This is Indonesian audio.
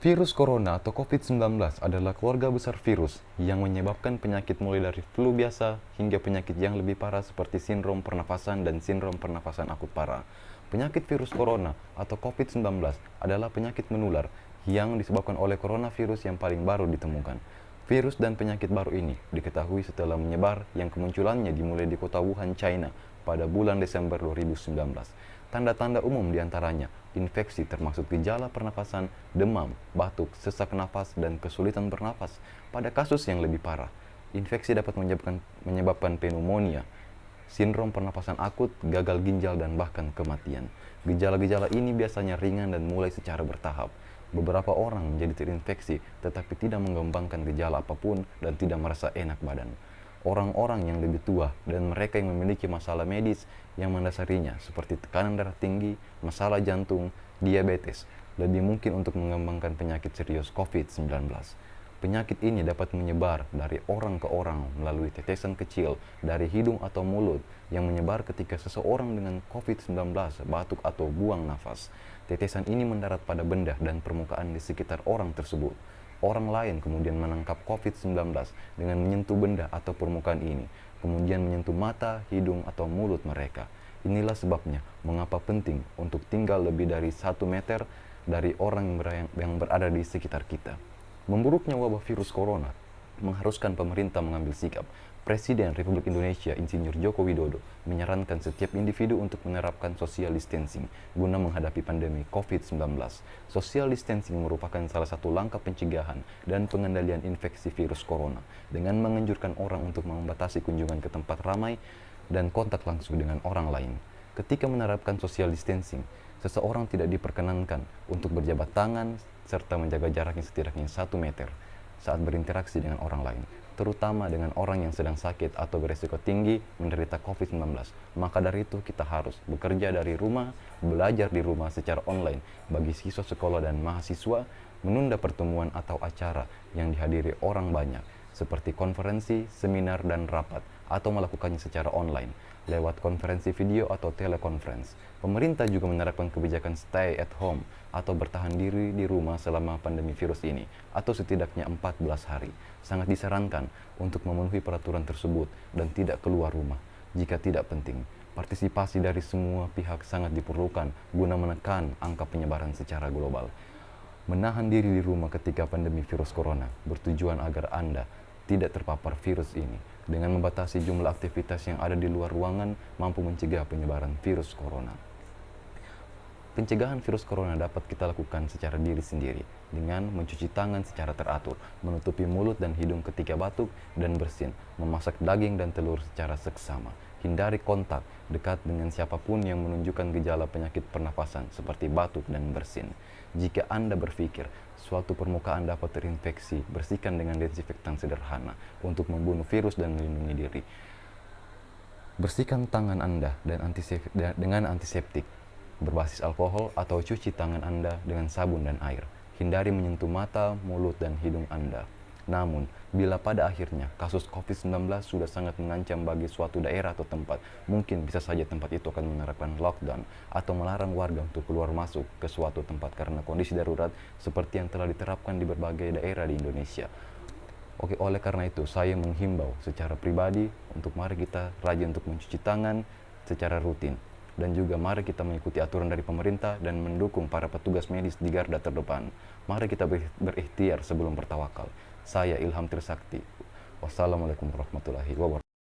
Virus corona atau COVID-19 adalah keluarga besar virus yang menyebabkan penyakit mulai dari flu biasa hingga penyakit yang lebih parah seperti sindrom pernafasan dan sindrom pernafasan akut parah. Penyakit virus corona atau COVID-19 adalah penyakit menular yang disebabkan oleh coronavirus yang paling baru ditemukan. Virus dan penyakit baru ini diketahui setelah menyebar yang kemunculannya dimulai di kota Wuhan, China pada bulan Desember 2019. Tanda-tanda umum diantaranya infeksi termasuk gejala pernafasan, demam, batuk, sesak nafas, dan kesulitan bernapas. Pada kasus yang lebih parah, infeksi dapat menyebabkan pneumonia, sindrom pernapasan akut, gagal ginjal, dan bahkan kematian. Gejala-gejala ini biasanya ringan dan mulai secara bertahap. Beberapa orang menjadi terinfeksi tetapi tidak mengembangkan gejala apapun dan tidak merasa enak badan. Orang-orang yang lebih tua dan mereka yang memiliki masalah medis yang mendasarinya seperti tekanan darah tinggi, masalah jantung, diabetes, lebih mungkin untuk mengembangkan penyakit serius COVID-19. Penyakit ini dapat menyebar dari orang ke orang melalui tetesan kecil dari hidung atau mulut yang menyebar ketika seseorang dengan COVID-19 batuk atau buang nafas. Tetesan ini mendarat pada benda dan permukaan di sekitar orang tersebut. Orang lain kemudian menangkap COVID-19 dengan menyentuh benda atau permukaan ini, kemudian menyentuh mata, hidung, atau mulut mereka. Inilah sebabnya mengapa penting untuk tinggal lebih dari 1 meter dari orang yang berada di sekitar kita. Memburuknya wabah virus corona mengharuskan pemerintah mengambil sikap. Presiden Republik Indonesia Insinyur Joko Widodo menyarankan setiap individu untuk menerapkan social distancing guna menghadapi pandemi COVID-19. Social distancing merupakan salah satu langkah pencegahan dan pengendalian infeksi virus corona dengan menganjurkan orang untuk membatasi kunjungan ke tempat ramai dan kontak langsung dengan orang lain. Ketika menerapkan social distancing, seseorang tidak diperkenankan untuk berjabat tangan serta menjaga jaraknya setidaknya 1 meter saat berinteraksi dengan orang lain, terutama dengan orang yang sedang sakit atau beresiko tinggi menderita COVID-19. Maka dari itu kita harus bekerja dari rumah, belajar di rumah secara online bagi siswa sekolah dan mahasiswa, menunda pertemuan atau acara yang dihadiri orang banyak, seperti konferensi, seminar, dan rapat, atau melakukannya secara online, lewat konferensi video atau telekonferensi. Pemerintah juga menerapkan kebijakan stay at home atau bertahan diri di rumah selama pandemi virus ini, atau setidaknya 14 hari. Sangat disarankan untuk memenuhi peraturan tersebut dan tidak keluar rumah jika tidak penting. Partisipasi dari semua pihak sangat diperlukan guna menekan angka penyebaran secara global. Menahan diri di rumah ketika pandemi virus corona bertujuan agar Anda tidak terpapar virus ini. Dengan membatasi jumlah aktivitas yang ada di luar ruangan mampu mencegah penyebaran virus corona. Pencegahan virus corona dapat kita lakukan secara diri sendiri dengan mencuci tangan secara teratur, menutupi mulut dan hidung ketika batuk dan bersin, memasak daging dan telur secara seksama, hindari kontak dekat dengan siapapun yang menunjukkan gejala penyakit pernafasan seperti batuk dan bersin. Jika Anda berpikir suatu permukaan dapat terinfeksi, bersihkan dengan desinfektan sederhana untuk membunuh virus dan melindungi diri. Bersihkan tangan Anda dengan antiseptik berbasis alkohol atau cuci tangan Anda dengan sabun dan air. Hindari menyentuh mata, mulut, dan hidung Anda. Namun, bila pada akhirnya kasus COVID-19 sudah sangat mengancam bagi suatu daerah atau tempat, mungkin bisa saja tempat itu akan menerapkan lockdown atau melarang warga untuk keluar masuk ke suatu tempat karena kondisi darurat seperti yang telah diterapkan di berbagai daerah di Indonesia. Oke, oleh karena itu saya menghimbau secara pribadi untuk mari kita rajin untuk mencuci tangan secara rutin. Dan juga mari kita mengikuti aturan dari pemerintah dan mendukung para petugas medis di garda terdepan. Mari kita berikhtiar sebelum bertawakal. Saya Ilham Trisakti. Wassalamualaikum warahmatullahi wabarakatuh.